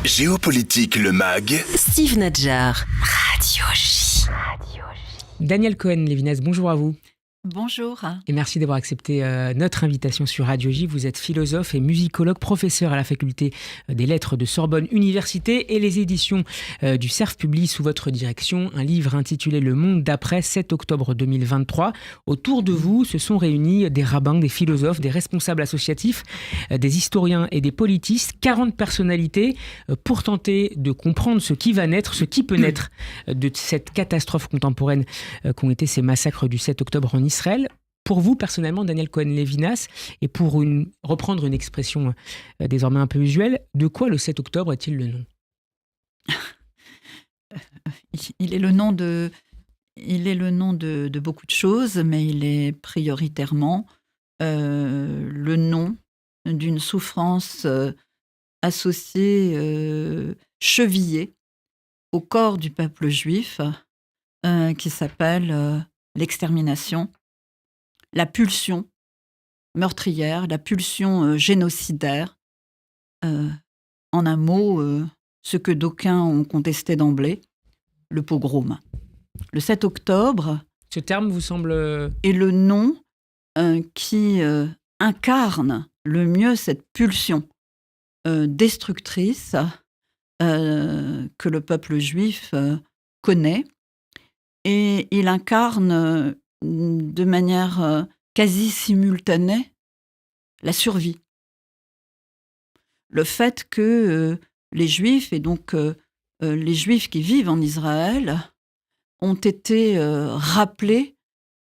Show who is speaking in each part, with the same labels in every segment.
Speaker 1: Géopolitique le MAG.
Speaker 2: Steve Nadjar, Radio J.
Speaker 3: Danielle Cohen-Lévinas, bonjour à vous.
Speaker 4: Bonjour.
Speaker 3: Et merci d'avoir accepté notre invitation sur Radio J. Vous êtes philosophe et musicologue, professeur à la faculté des lettres de Sorbonne Université, et les éditions du Cerf publient sous votre direction un livre intitulé Le Monde d'après, 7 octobre 2023. Autour de vous se sont réunis des rabbins, des philosophes, des responsables associatifs, des historiens et des politistes, 40 personnalités pour tenter de comprendre ce qui va naître, ce qui peut naître de cette catastrophe contemporaine qu'ont été ces massacres du 7 octobre en Israël. Pour vous, personnellement, Danielle Cohen-Lévinas, et pour reprendre une expression désormais un peu usuelle, de quoi le 7 octobre est-il le nom ?
Speaker 4: Il est le nom de beaucoup de choses, mais il est prioritairement le nom d'une souffrance associée, chevillée au corps du peuple juif, qui s'appelle l'extermination, la pulsion meurtrière, la pulsion génocidaire. En un mot, ce que d'aucuns ont contesté d'emblée, le pogrom. Le 7 octobre...
Speaker 3: Ce terme vous semble...
Speaker 4: est le nom qui incarne le mieux cette pulsion destructrice que le peuple juif connaît. Et il incarne de manière quasi simultanée la survie. Le fait que les Juifs, et donc les Juifs qui vivent en Israël, ont été rappelés,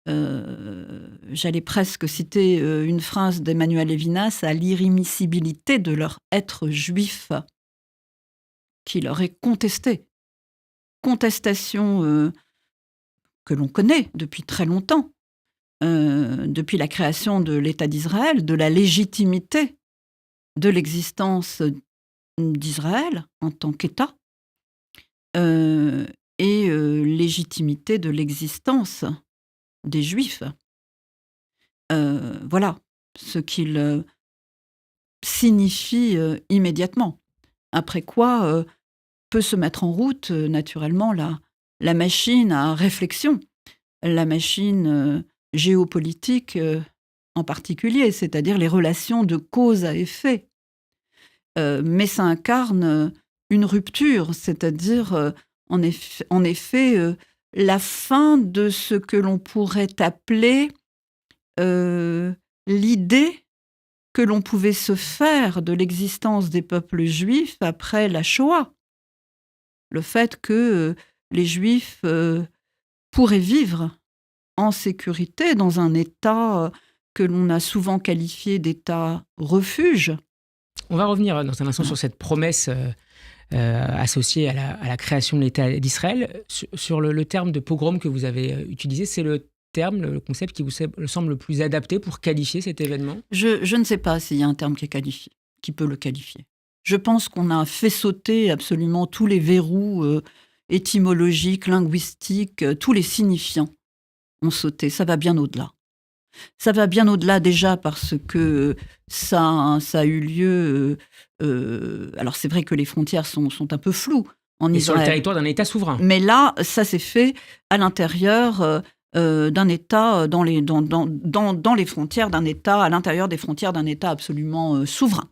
Speaker 4: j'allais presque citer une phrase d'Emmanuel Lévinas, à l'irrémissibilité de leur être juif, qui leur est contestée. Contestation que l'on connaît depuis très longtemps, depuis la création de l'État d'Israël, de la légitimité de l'existence d'Israël en tant qu'État, et légitimité de l'existence des Juifs. Voilà ce qu'il signifie immédiatement. Après quoi peut se mettre en route, naturellement, la machine à réflexion, la machine géopolitique en particulier, c'est-à-dire les relations de cause à effet. Mais ça incarne une rupture, c'est-à-dire en effet la fin de ce que l'on pourrait appeler l'idée que l'on pouvait se faire de l'existence des peuples juifs après la Shoah. Le fait que les Juifs pourraient vivre en sécurité dans un État que l'on a souvent qualifié d'État refuge.
Speaker 3: On va revenir dans un instant sur cette promesse associée à la création de l'État d'Israël. Sur le terme de pogrom que vous avez utilisé, c'est le concept qui vous semble le plus adapté pour qualifier cet événement ?
Speaker 4: Je ne sais pas s'il y a un terme qui peut le qualifier. Je pense qu'on a fait sauter absolument tous les verrous étymologiques, linguistiques, tous les signifiants ont sauté. Ça va bien au-delà. Ça va bien au-delà déjà parce que ça a eu lieu... alors c'est vrai que les frontières sont un peu floues en Israël.
Speaker 3: Sur le territoire d'un État souverain.
Speaker 4: Mais là, ça s'est fait à l'intérieur d'un État, dans les frontières d'un État, à l'intérieur des frontières d'un État absolument souverain.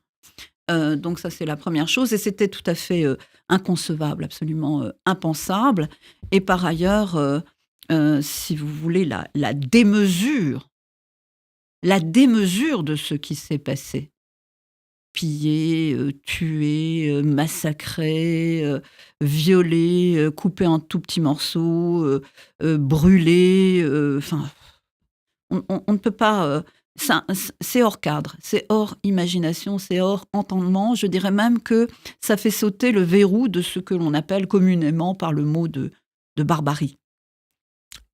Speaker 4: Donc ça, c'est la première chose. Et c'était tout à fait inconcevable, absolument impensable. Et par ailleurs, si vous voulez, la démesure de ce qui s'est passé. Pillé, tué, massacré, violé, coupé en tout petits morceaux, brûlé. Enfin, on ne peut pas... c'est hors cadre, c'est hors imagination, c'est hors entendement. Je dirais même que ça fait sauter le verrou de ce que l'on appelle communément par le mot de barbarie.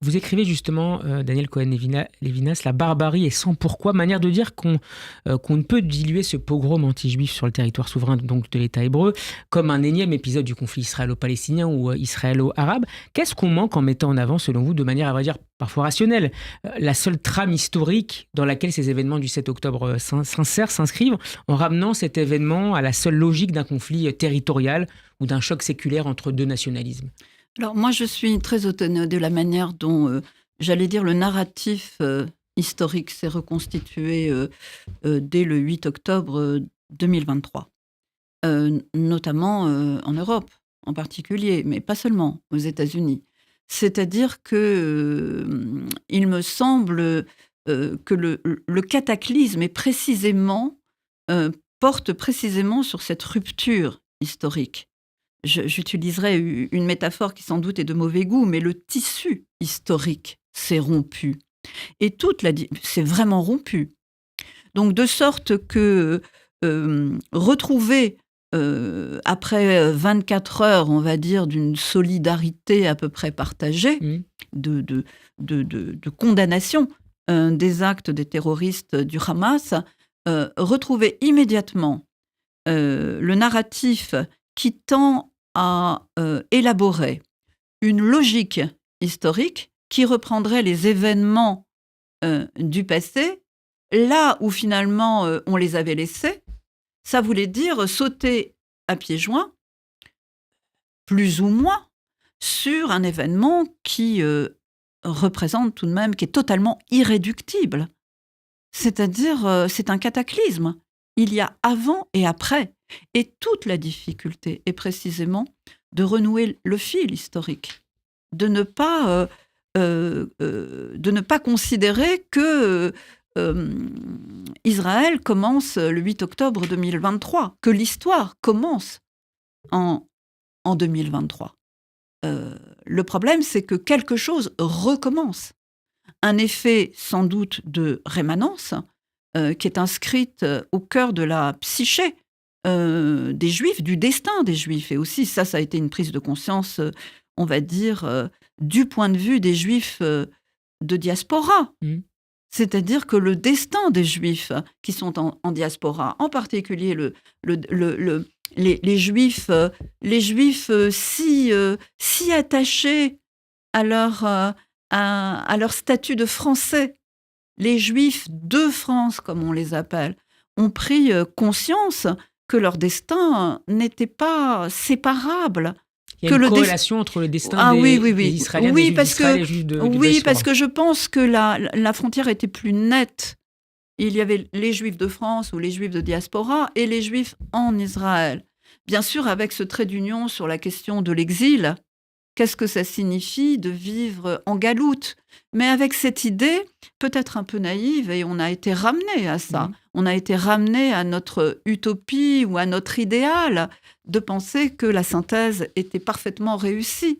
Speaker 3: Vous écrivez justement, Daniel Cohen-Lévinas, la barbarie est sans pourquoi, manière de dire qu'on ne peut diluer ce pogrom anti-juif sur le territoire souverain donc de l'État hébreu comme un énième épisode du conflit israélo-palestinien ou israélo-arabe. Qu'est-ce qu'on manque en mettant en avant, selon vous, de manière à vrai dire parfois rationnelle, la seule trame historique dans laquelle ces événements du 7 octobre s'inscrivent, en ramenant cet événement à la seule logique d'un conflit territorial ou d'un choc séculaire entre deux nationalismes?
Speaker 4: Alors moi, je suis très étonnée de la manière dont, j'allais dire, le narratif historique s'est reconstitué dès le 8 octobre 2023, notamment en Europe en particulier, mais pas seulement, aux États-Unis. C'est-à-dire que il me semble que le cataclysme est précisément, porte précisément sur cette rupture historique. J'utiliserai une métaphore qui sans doute est de mauvais goût, mais le tissu historique s'est rompu. Et c'est vraiment rompu. Donc de sorte que retrouver, après 24 heures, on va dire, d'une solidarité à peu près partagée, de condamnation des actes des terroristes du Hamas, retrouver immédiatement le narratif qui tend à élaborer une logique historique qui reprendrait les événements du passé, là où finalement on les avait laissés. Ça voulait dire sauter à pieds joints, plus ou moins, sur un événement qui représente tout de même, qui est totalement irréductible. C'est-à-dire, c'est un cataclysme. Il y a avant et après. Et toute la difficulté est précisément de renouer le fil historique, de ne pas considérer que Israël commence le 8 octobre 2023, que l'histoire commence en 2023. Le problème, c'est que quelque chose recommence. Un effet sans doute de rémanence qui est inscrite au cœur de la psyché des Juifs, du destin des Juifs. Et aussi, ça a été une prise de conscience, on va dire, du point de vue des Juifs de diaspora. C'est-à-dire que le destin des Juifs qui sont en diaspora, en particulier les Juifs si attachés à leur statut de Français, les Juifs de France, comme on les appelle, ont pris conscience que leur destin n'était pas séparable.
Speaker 3: Il y a une corrélation entre le destin des Israéliens, des Juifs d'Israël et les Juifs de
Speaker 4: Oui, parce que je pense que la frontière était plus nette. Il y avait les Juifs de France ou les Juifs de diaspora et les Juifs en Israël. Bien sûr, avec ce trait d'union sur la question de l'exil, qu'est-ce que ça signifie de vivre en galoute? Mais avec cette idée, peut-être un peu naïve, et on a été ramené à ça. On a été ramené à notre utopie ou à notre idéal de penser que la synthèse était parfaitement réussie.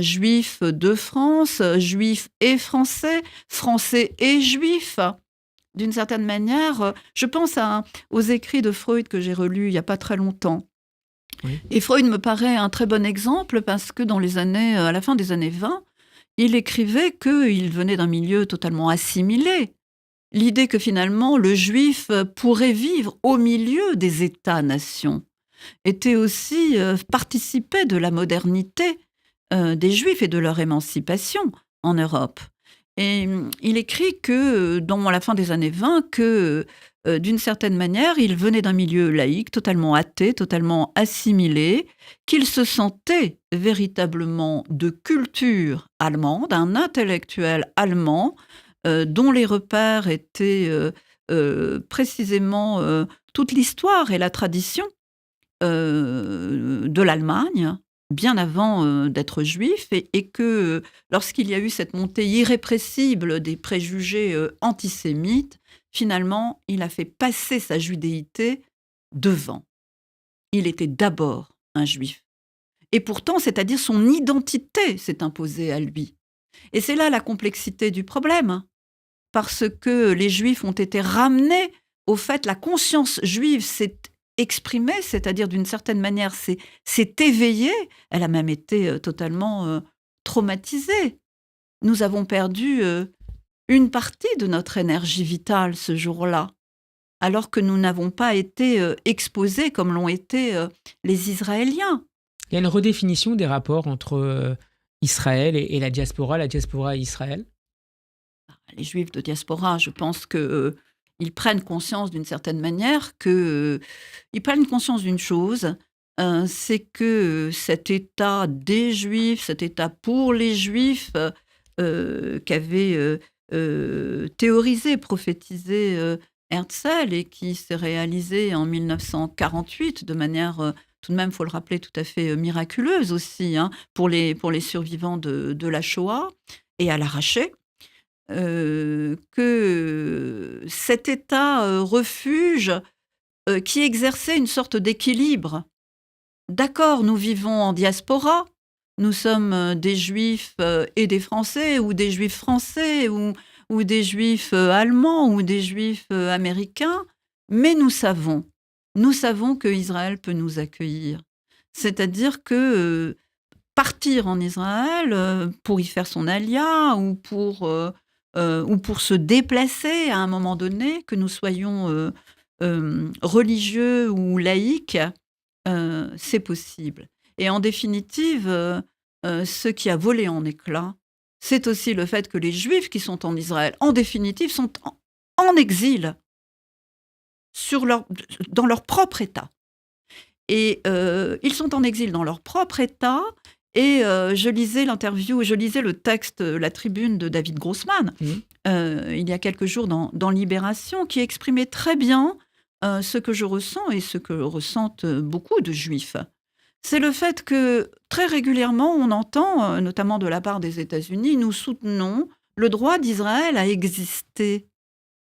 Speaker 4: Juifs de France, juifs et français, français et juifs. D'une certaine manière, je pense aux écrits de Freud que j'ai relus il n'y a pas très longtemps. Oui. Et Freud me paraît un très bon exemple parce que à la fin des années 20, il écrivait qu'il venait d'un milieu totalement assimilé. L'idée que finalement le juif pourrait vivre au milieu des États-nations était aussi participer de la modernité des juifs et de leur émancipation en Europe. Et il écrit que, dans la fin des années 20, que d'une certaine manière, il venait d'un milieu laïque, totalement athée, totalement assimilé, qu'il se sentait véritablement de culture allemande, un intellectuel allemand, dont les repères étaient précisément toute l'histoire et la tradition de l'Allemagne, bien avant d'être juif, et que lorsqu'il y a eu cette montée irrépressible des préjugés antisémites, finalement, il a fait passer sa judéité devant. Il était d'abord un juif. Et pourtant, c'est-à-dire son identité s'est imposée à lui. Et c'est là la complexité du problème, parce que les juifs ont été ramenés au fait, la conscience juive s'est exprimée, c'est-à-dire d'une certaine manière s'est éveillée, elle a même été totalement traumatisée nous avons perdu une partie de notre énergie vitale ce jour-là, alors que nous n'avons pas été exposés comme l'ont été les Israéliens.
Speaker 3: Il y a une redéfinition des rapports entre Israël et la diaspora et Israël.
Speaker 4: Les Juifs de diaspora, je pense qu'ils prennent conscience d'une certaine manière ils prennent conscience d'une chose, c'est que cet État des Juifs, cet État pour les Juifs, qu'avait théorisé, prophétisé Herzl et qui s'est réalisé en 1948 de manière, tout de même, il faut le rappeler, tout à fait miraculeuse aussi, hein, pour les survivants de la Shoah et à l'arraché. Que cet État refuge qui exerçait une sorte d'équilibre. D'accord, nous vivons en diaspora, nous sommes des Juifs et des Français, ou des Juifs français, ou des Juifs allemands, ou des Juifs américains, mais nous savons que Israël peut nous accueillir. C'est-à-dire que partir en Israël pour y faire son alia, ou pour se déplacer à un moment donné, que nous soyons religieux ou laïques, c'est possible. Et en définitive, ce qui a volé en éclats, c'est aussi le fait que les Juifs qui sont en Israël, en définitive, sont en exil dans leur propre État. Et ils sont en exil dans leur propre État. Et je lisais le texte, la tribune de David Grossman, il y a quelques jours dans Libération, qui exprimait très bien ce que je ressens et ce que ressentent beaucoup de Juifs. C'est le fait que très régulièrement, on entend, notamment de la part des États-Unis, nous soutenons le droit d'Israël à exister.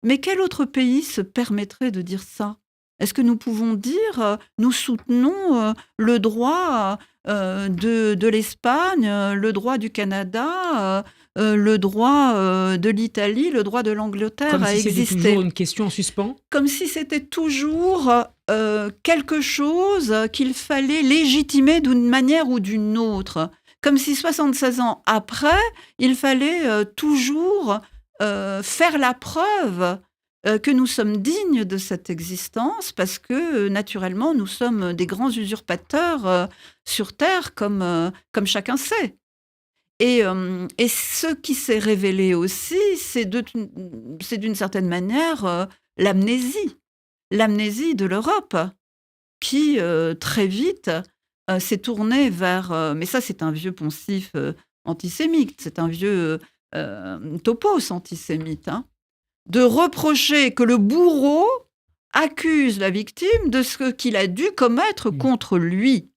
Speaker 4: Mais quel autre pays se permettrait de dire ça ? Est-ce que nous pouvons dire nous soutenons le droit de l'Espagne, le droit du Canada, le droit de l'Italie, le droit de l'Angleterre à exister ?
Speaker 3: Comme si c'était toujours une question en suspens ?
Speaker 4: Comme si c'était toujours quelque chose qu'il fallait légitimer d'une manière ou d'une autre. Comme si 76 ans après, il fallait toujours faire la preuve que nous sommes dignes de cette existence, parce que naturellement nous sommes des grands usurpateurs sur Terre, comme chacun sait. Et ce qui s'est révélé aussi, c'est d'une certaine manière l'amnésie de l'Europe, qui très vite s'est tournée vers... mais ça, c'est un vieux poncif antisémite, c'est un vieux topos antisémite, hein, de reprocher que le bourreau accuse la victime de ce qu'il a dû commettre contre lui.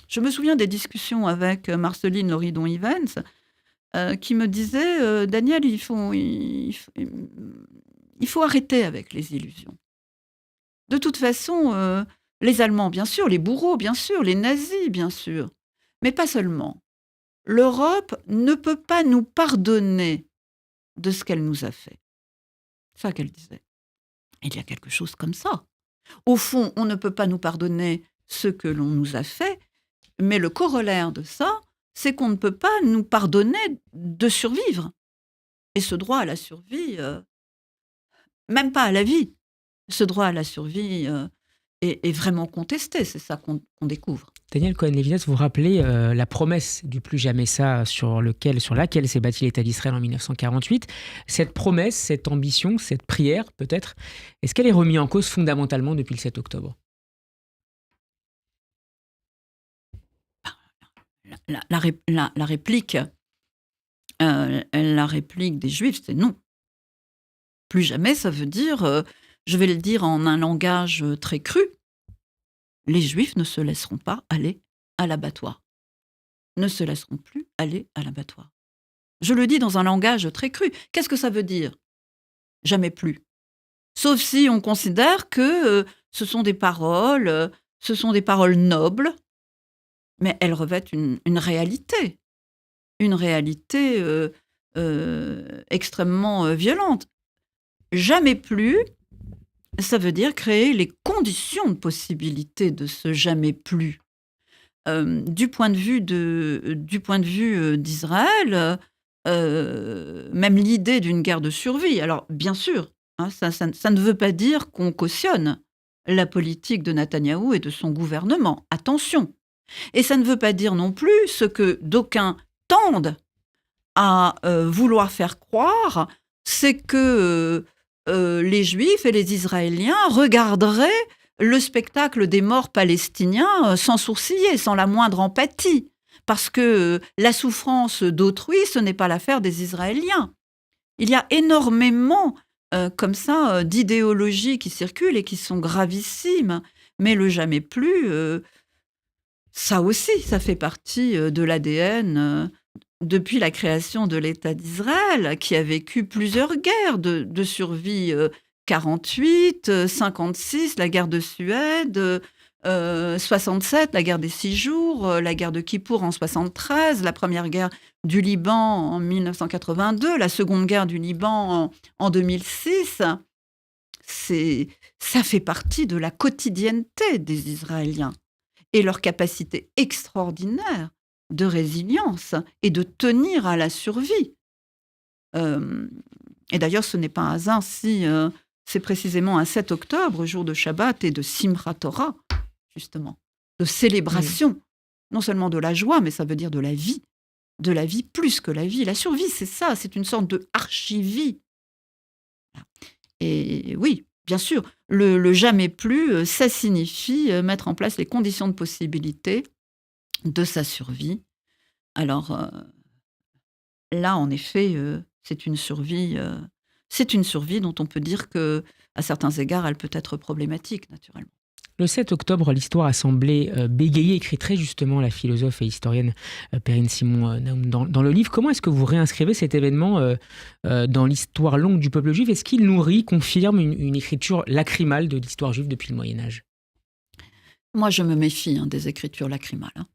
Speaker 4: Je me souviens des discussions avec Marceline Loridon-Ivens qui me disait Daniel, il faut arrêter avec les illusions. De toute façon, les Allemands, bien sûr, les bourreaux, bien sûr, les nazis, bien sûr, mais pas seulement. L'Europe ne peut pas nous pardonner de ce qu'elle nous a fait. C'est ça qu'elle disait. Il y a quelque chose comme ça. Au fond, on ne peut pas nous pardonner ce que l'on nous a fait, mais le corollaire de ça, c'est qu'on ne peut pas nous pardonner de survivre. Et ce droit à la survie, même pas à la vie, ce droit à la survie est vraiment contesté, c'est ça qu'on découvre.
Speaker 3: Daniel Cohen-Lévinas, vous rappelez la promesse du plus jamais ça sur laquelle s'est bâti l'État d'Israël en 1948. Cette promesse, cette ambition, cette prière peut-être, est-ce qu'elle est remise en cause fondamentalement depuis le 7 octobre ?
Speaker 4: La réplique des Juifs, c'est non. Plus jamais, ça veut dire, je vais le dire en un langage très cru, les Juifs ne se laisseront pas aller à l'abattoir. Ne se laisseront plus aller à l'abattoir. Je le dis dans un langage très cru. Qu'est-ce que ça veut dire ? Jamais plus. Sauf si on considère que ce sont des paroles nobles, mais elles revêtent une réalité. Une réalité extrêmement violente. Jamais plus, ça veut dire créer les conditions de possibilité de ce jamais plus. Du point de vue d'Israël, même l'idée d'une guerre de survie. Alors, bien sûr, hein, ça ne veut pas dire qu'on cautionne la politique de Netanyahou et de son gouvernement. Attention. Et ça ne veut pas dire non plus ce que d'aucuns tendent à vouloir faire croire, c'est que les Juifs et les Israéliens regarderaient le spectacle des morts palestiniens sans sourciller, sans la moindre empathie. Parce que la souffrance d'autrui, ce n'est pas l'affaire des Israéliens. Il y a énormément, comme ça, d'idéologies qui circulent et qui sont gravissimes. Mais le jamais plus, ça aussi, ça fait partie de l'ADN depuis la création de l'État d'Israël, qui a vécu plusieurs guerres de survie, 48, 56, la guerre de Suède, 67, la guerre des 6 jours, la guerre de Kippour en 73, la première guerre du Liban en 1982, la seconde guerre du Liban en 2006. Ça fait partie de la quotidienneté des Israéliens et leur capacité extraordinaire de résilience et de tenir à la survie. Et d'ailleurs, ce n'est pas un hasard si c'est précisément un 7 octobre, jour de Shabbat et de Simchat Torah, justement, de célébration, non seulement de la joie, mais ça veut dire de la vie plus que la vie. La survie, c'est ça, c'est une sorte de archivie. Et oui, bien sûr, le jamais plus, ça signifie mettre en place les conditions de possibilité de sa survie. Alors là, en effet, c'est une survie dont on peut dire que, à certains égards, elle peut être problématique, naturellement.
Speaker 3: Le 7 octobre, l'histoire a semblé bégayer, écrit très justement la philosophe et historienne Perrine Simon-Naoum dans le livre. Comment est-ce que vous réinscrivez cet événement dans l'histoire longue du peuple juif? Est-ce qu'il nourrit, confirme une écriture lacrymale de l'histoire juive depuis le Moyen-Âge?
Speaker 4: Moi, je me méfie des écritures lacrymales.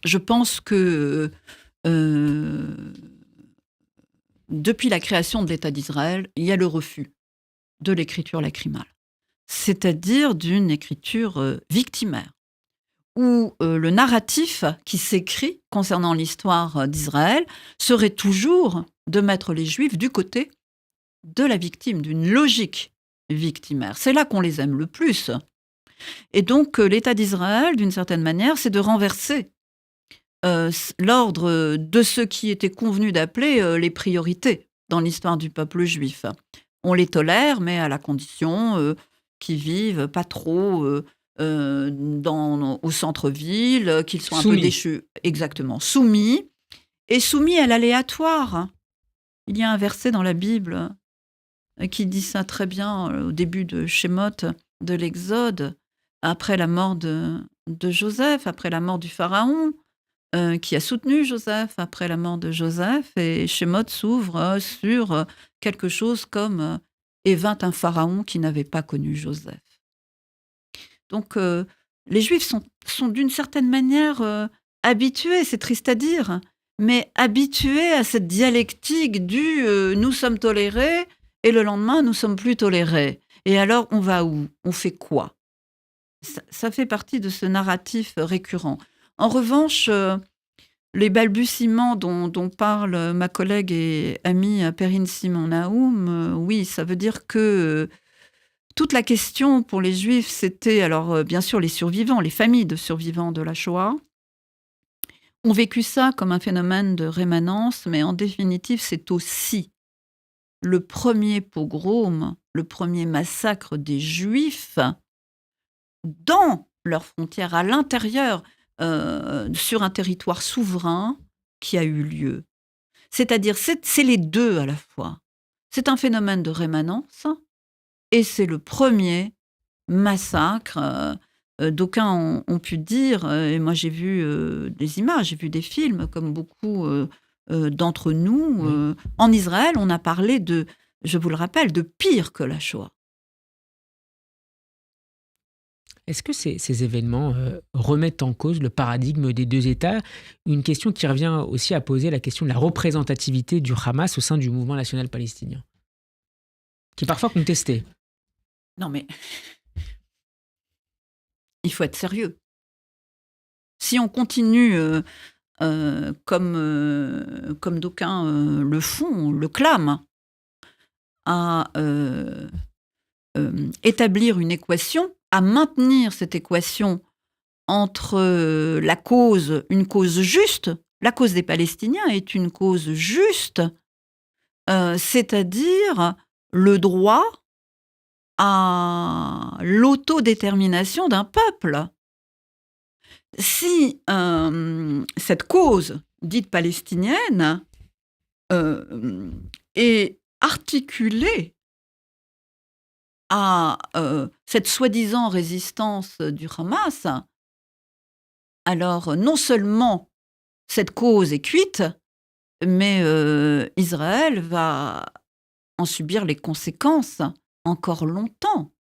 Speaker 4: Je pense que depuis la création de l'État d'Israël, il y a le refus de l'écriture lacrymale, c'est-à-dire d'une écriture victimaire, où le narratif qui s'écrit concernant l'histoire d'Israël serait toujours de mettre les Juifs du côté de la victime, d'une logique victimaire. C'est là qu'on les aime le plus. Et donc, l'État d'Israël, d'une certaine manière, c'est de renverser l'ordre de ce qui était convenu d'appeler les priorités dans l'histoire du peuple juif. On les tolère, mais à la condition qu'ils vivent pas trop au centre-ville, qu'ils soient un peu déchus, exactement, soumis, et soumis à l'aléatoire. Il y a un verset dans la Bible qui dit ça très bien au début de Shemot, de l'Exode, après la mort de Joseph, après la mort du Pharaon, qui a soutenu Joseph après la mort de Joseph, et Shemot s'ouvre sur quelque chose comme « Et vint un pharaon qui n'avait pas connu Joseph ». Donc, les Juifs sont d'une certaine manière habitués, c'est triste à dire, mais habitués à cette dialectique du nous sommes tolérés et le lendemain nous sommes plus tolérés. Et alors, on va où? On fait quoi? Ça fait partie de ce narratif récurrent. En revanche, les balbutiements dont parle ma collègue et amie Perrine Simon-Naoum, oui, ça veut dire que toute la question pour les Juifs, c'était alors bien sûr les survivants, les familles de survivants de la Shoah, ont vécu ça comme un phénomène de rémanence, mais en définitive, c'est aussi le premier pogrom, le premier massacre des Juifs dans leurs frontières, à l'intérieur, sur un territoire souverain qui a eu lieu. C'est-à-dire, c'est les deux à la fois. C'est un phénomène de rémanence et c'est le premier massacre. D'aucuns ont pu dire, et moi j'ai vu des images, j'ai vu des films, comme beaucoup d'entre nous. En Israël, on a parlé de, je vous le rappelle, de pire que la Shoah.
Speaker 3: Est-ce que ces événements remettent en cause le paradigme des deux États? Une question qui revient aussi à poser la question de la représentativité du Hamas au sein du mouvement national palestinien, qui est parfois contestée.
Speaker 4: Non mais, il faut être sérieux. Si on continue comme d'aucuns le font, le clament, à établir une équation, à maintenir cette équation entre une cause juste. La cause des Palestiniens est une cause juste, c'est-à-dire le droit à l'autodétermination d'un peuple. Si cette cause dite palestinienne est articulée à cette soi-disant résistance du Hamas, alors non seulement cette cause est cuite, mais Israël va en subir les conséquences encore longtemps.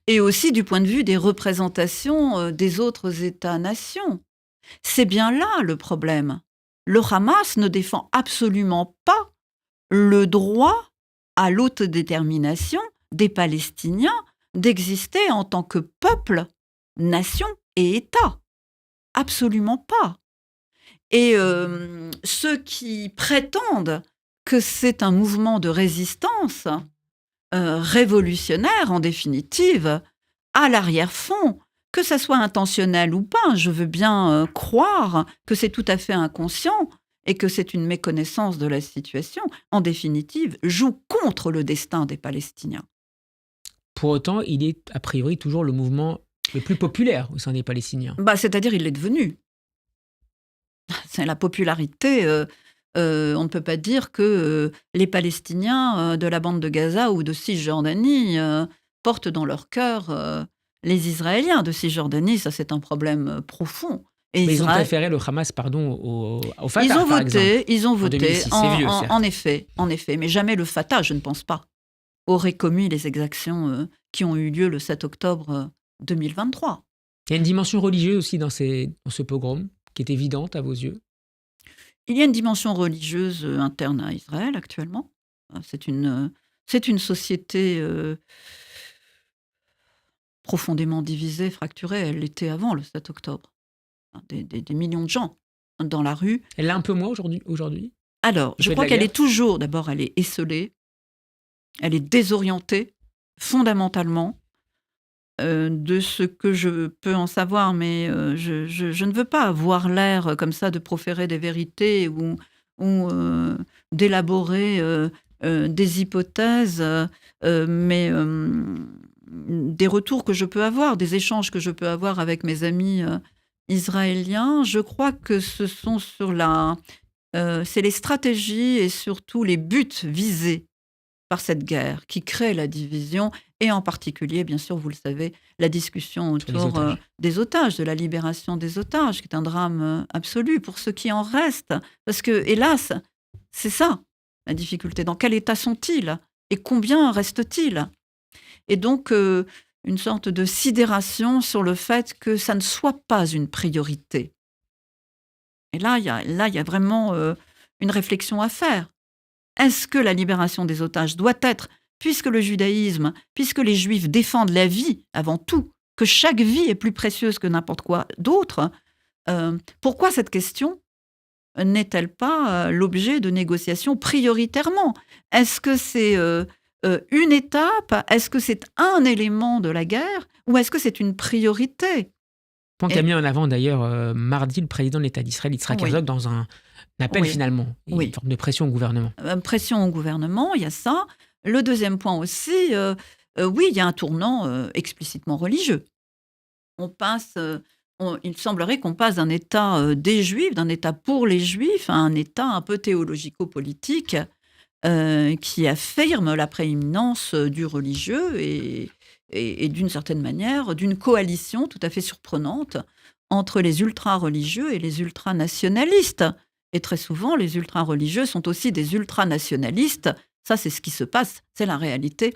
Speaker 4: Et aussi du point de vue des représentations des autres États-nations. C'est bien là le problème. Le Hamas ne défend absolument pas le droit à l'autodétermination des Palestiniens d'exister en tant que peuple, nation et État. Absolument pas. Et ceux qui prétendent que c'est un mouvement de résistance révolutionnaire, en définitive, à l'arrière-fond, que ça soit intentionnel ou pas, je veux bien croire que c'est tout à fait inconscient et que c'est une méconnaissance de la situation, en définitive, joue contre le destin des Palestiniens.
Speaker 3: Pour autant, il est a priori toujours le mouvement le plus populaire au sein des Palestiniens.
Speaker 4: C'est-à-dire, il l'est devenu. C'est la popularité. On ne peut pas dire que les Palestiniens de la bande de Gaza ou de Cisjordanie portent dans leur cœur les Israéliens de Cisjordanie. Ça, c'est un problème profond. Et
Speaker 3: mais ils ont préféré le Hamas, au Fatah,
Speaker 4: ils ont
Speaker 3: par
Speaker 4: voté,
Speaker 3: exemple.
Speaker 4: Ils ont voté,
Speaker 3: 2006, c'est vieux, certes.
Speaker 4: en effet. Mais jamais le Fatah, je ne pense pas, aurait commis les exactions qui ont eu lieu le 7 octobre 2023.
Speaker 3: Il y a une dimension religieuse aussi dans ce pogrom, qui est évidente à vos yeux.
Speaker 4: Il y a une dimension religieuse interne à Israël actuellement. C'est une société profondément divisée, fracturée. Elle l'était avant le 7 octobre. Des millions de gens dans la rue.
Speaker 3: Elle l'a un peu moins aujourd'hui.
Speaker 4: Alors, je crois qu'elle est toujours, d'abord, elle est esseulée, elle est désorientée, fondamentalement, de ce que je peux en savoir, mais je ne veux pas avoir l'air comme ça de proférer des vérités ou d'élaborer des hypothèses, mais des retours que je peux avoir, des échanges que je peux avoir avec mes amis israéliens, je crois que ce sont c'est les stratégies et surtout les buts visés par cette guerre qui crée la division et en particulier, bien sûr, vous le savez, la discussion autour des otages, de la libération des otages, qui est un drame absolu pour ceux qui en restent. Parce que, hélas, c'est ça, la difficulté. Dans quel état sont-ils et combien restent-ils? Et donc, une sorte de sidération sur le fait que ça ne soit pas une priorité. Et là, il y a vraiment une réflexion à faire. Est-ce que la libération des otages doit être, puisque le judaïsme, puisque les juifs défendent la vie avant tout, que chaque vie est plus précieuse que n'importe quoi d'autre, pourquoi cette question n'est-elle pas l'objet de négociations prioritairement? Est-ce que c'est une étape? Est-ce que c'est un élément de la guerre? Ou est-ce que c'est une priorité?
Speaker 3: Point qu'a mis en avant d'ailleurs mardi le président de l'État d'Israël, Yitzhak Herzog, dans un appel finalement, une forme de pression au gouvernement.
Speaker 4: Pression au gouvernement, il y a ça. Le deuxième point aussi, oui, il y a un tournant explicitement religieux. Il semblerait qu'on passe d'un État des Juifs, d'un État pour les Juifs, à un État un peu théologico-politique qui affirme la prééminence du religieux et d'une certaine manière, d'une coalition tout à fait surprenante entre les ultra-religieux et les ultra-nationalistes. Et très souvent, les ultra-religieux sont aussi des ultra-nationalistes. Ça, c'est ce qui se passe, c'est la réalité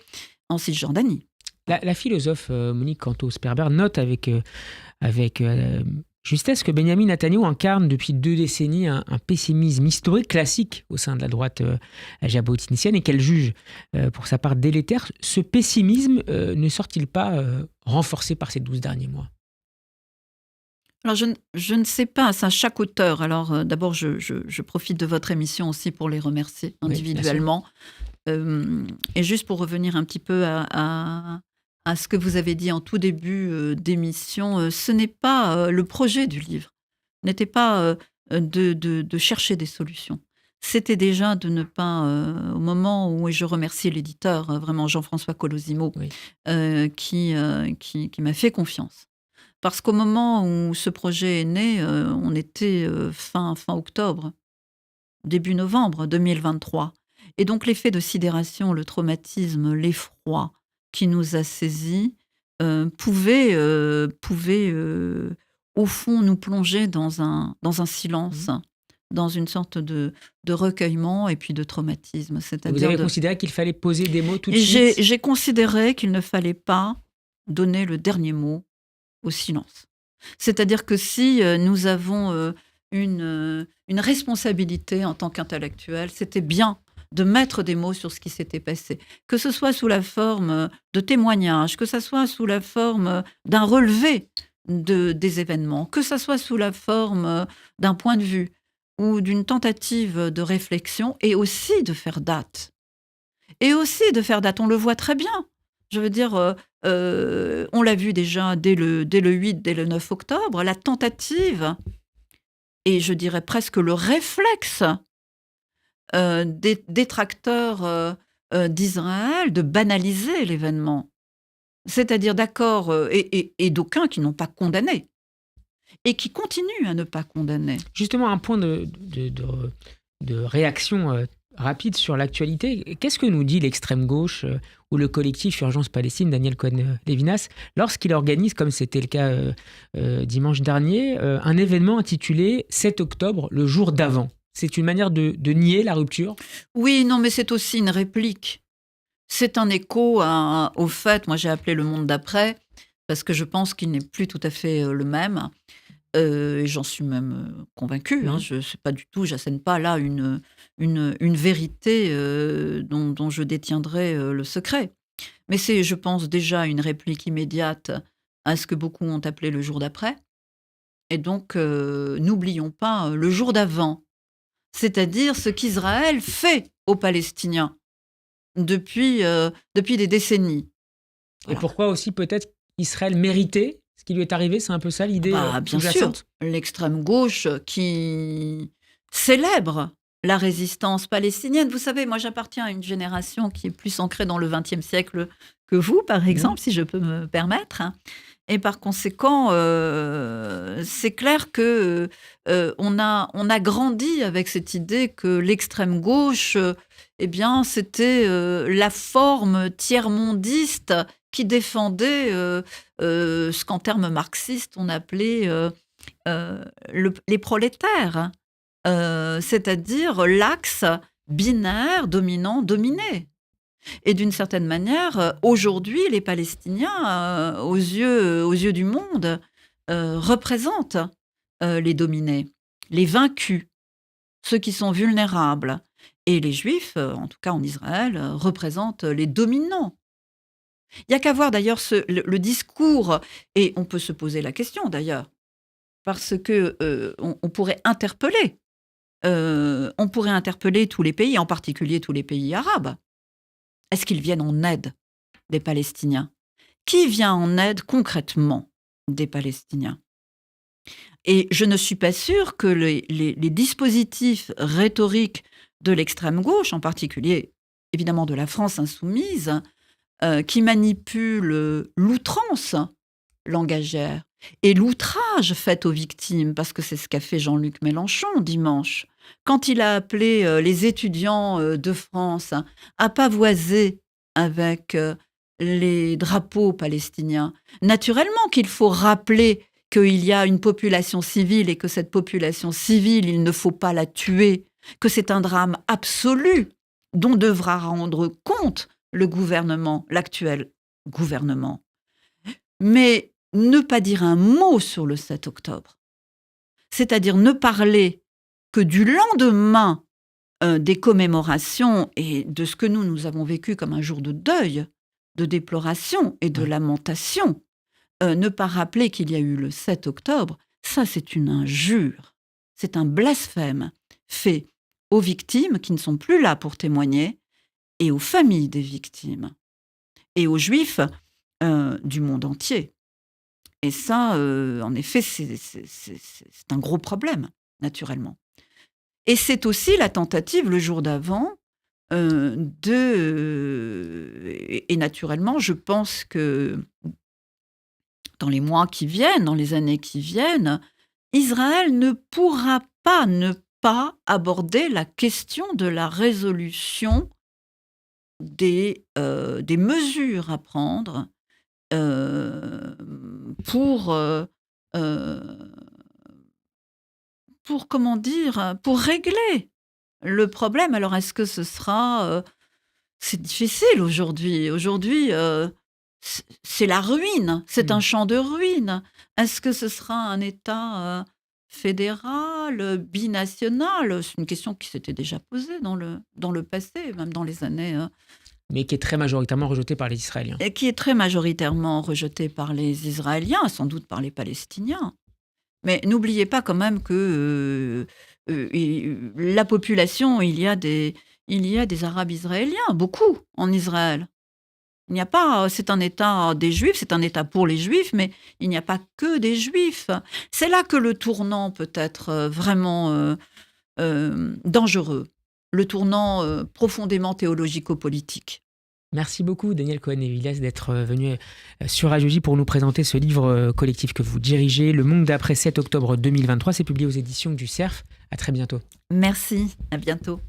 Speaker 4: en Cisjordanie.
Speaker 3: La philosophe Monique Canto-Sperber note avec justesse que Benyamin Netanyahou incarne depuis 2 décennies un pessimisme historique classique au sein de la droite jabotinicienne et qu'elle juge pour sa part délétère. Ce pessimisme ne sort-il pas renforcé par ces 12 derniers mois?
Speaker 4: Alors, je ne sais pas, ça, chaque auteur. Alors, d'abord, je profite de votre émission aussi pour les remercier
Speaker 3: Oui,
Speaker 4: individuellement. Et juste pour revenir un petit peu à ce que vous avez dit en tout début d'émission, ce n'est pas le projet du livre, n'était pas de chercher des solutions. C'était déjà de ne pas, au moment où, et je remercie l'éditeur, vraiment Jean-François Colosimo,
Speaker 3: Oui.
Speaker 4: qui m'a fait confiance. Parce qu'au moment où ce projet est né, on était fin octobre, début novembre 2023. Et donc l'effet de sidération, le traumatisme, l'effroi qui nous a saisis pouvait, au fond, nous plonger dans un silence, dans une sorte de recueillement et puis de traumatisme.
Speaker 3: Vous
Speaker 4: C'est-à-dire
Speaker 3: avez considéré qu'il fallait poser des mots tout de
Speaker 4: et
Speaker 3: suite?
Speaker 4: j'ai considéré qu'il ne fallait pas donner le dernier mot au silence. C'est-à-dire que si nous avons une responsabilité en tant qu'intellectuels, c'était bien de mettre des mots sur ce qui s'était passé. Que ce soit sous la forme de témoignages, que ce soit sous la forme d'un relevé des événements, que ce soit sous la forme d'un point de vue ou d'une tentative de réflexion, et aussi de faire date. Et aussi de faire date, on le voit très bien. Je veux dire, on l'a vu déjà dès le 8, dès le 9 octobre, la tentative, et je dirais presque le réflexe des détracteurs d'Israël de banaliser l'événement. C'est-à-dire, d'accord, et d'aucuns qui n'ont pas condamné, et qui continuent à ne pas condamner.
Speaker 3: Justement, un point de réaction rapide sur l'actualité. Qu'est-ce que nous dit l'extrême gauche ou le collectif Urgence Palestine, Daniel Cohen-Lévinas, lorsqu'il organise, comme c'était le cas dimanche dernier, un événement intitulé 7 octobre, le jour d'avant? C'est une manière de nier la rupture?
Speaker 4: Oui, non, mais c'est aussi une réplique. C'est un écho au fait, moi j'ai appelé le monde d'après, parce que je pense qu'il n'est plus tout à fait le même. Et j'en suis même convaincue. Je sais pas du tout, j'assène pas là une vérité dont je détiendrai le secret. Mais c'est, je pense, déjà une réplique immédiate à ce que beaucoup ont appelé le jour d'après. Et donc, n'oublions pas le jour d'avant, c'est-à-dire ce qu'Israël fait aux Palestiniens depuis des décennies.
Speaker 3: Et pourquoi aussi peut-être Israël méritait ce qui lui est arrivé? C'est un peu ça l'idée
Speaker 4: Bien sûr,
Speaker 3: sous-jacente?
Speaker 4: l'extrême gauche qui célèbre la résistance palestinienne. Vous savez, moi j'appartiens à une génération qui est plus ancrée dans le XXe siècle que vous, par exemple, si je peux me permettre. Et par conséquent, c'est clair que on a grandi avec cette idée que l'extrême gauche, eh bien, c'était la forme tiers-mondiste qui défendait ce qu'en termes marxistes on appelait les prolétaires, c'est-à-dire l'axe binaire dominant-dominé. Et d'une certaine manière, aujourd'hui, les Palestiniens, aux yeux du monde, représentent les dominés, les vaincus, ceux qui sont vulnérables. Et les Juifs, en tout cas en Israël, représentent les dominants. Il n'y a qu'à voir d'ailleurs le discours, et on peut se poser la question d'ailleurs, parce que on pourrait interpeller tous les pays, en particulier tous les pays arabes. Est-ce qu'ils viennent en aide des Palestiniens? Qui vient en aide concrètement des Palestiniens? Et je ne suis pas sûre que les dispositifs rhétoriques de l'extrême gauche, en particulier évidemment de la France insoumise, qui manipulent l'outrance langagière et l'outrage fait aux victimes, parce que c'est ce qu'a fait Jean-Luc Mélenchon dimanche, quand il a appelé les étudiants de France à pavoiser avec les drapeaux palestiniens. Naturellement qu'il faut rappeler qu'il y a une population civile et que cette population civile, il ne faut pas la tuer, que c'est un drame absolu dont devra rendre compte le gouvernement, l'actuel gouvernement. Mais ne pas dire un mot sur le 7 octobre, c'est-à-dire ne parler que du lendemain des commémorations et de ce que nous avons vécu comme un jour de deuil, de déploration et de lamentation, ne pas rappeler qu'il y a eu le 7 octobre, Ça, c'est une injure, c'est un blasphème fait aux victimes qui ne sont plus là pour témoigner et aux familles des victimes et aux Juifs du monde entier. Et ça, en effet, c'est un gros problème, naturellement. Et c'est aussi la tentative, le jour d'avant, et naturellement, je pense que dans les mois qui viennent, dans les années qui viennent, Israël ne pourra pas ne pas aborder la question de la résolution des mesures à prendre pour comment dire, pour régler le problème. Alors, est-ce que ce sera... c'est difficile aujourd'hui. Aujourd'hui, c'est la ruine. C'est un champ de ruines. Est-ce que ce sera un État fédéral, binational? C'est une question qui s'était déjà posée dans le passé, même dans les années...
Speaker 3: mais qui est très majoritairement rejetée par les Israéliens.
Speaker 4: Et qui est très majoritairement rejetée par les Israéliens, sans doute par les Palestiniens. Mais n'oubliez pas quand même que la population, il y a des Arabes israéliens, beaucoup en Israël. Il n'y a pas, c'est un État des Juifs, c'est un État pour les Juifs, mais il n'y a pas que des Juifs. C'est là que le tournant peut être vraiment dangereux, le tournant profondément théologico-politique.
Speaker 3: Merci beaucoup, Danielle Cohen-Hévilès, d'être venu sur Radio J pour nous présenter ce livre collectif que vous dirigez, Le Monde d'après 7 octobre 2023. C'est publié aux éditions du Cerf. À très bientôt.
Speaker 4: Merci, à bientôt.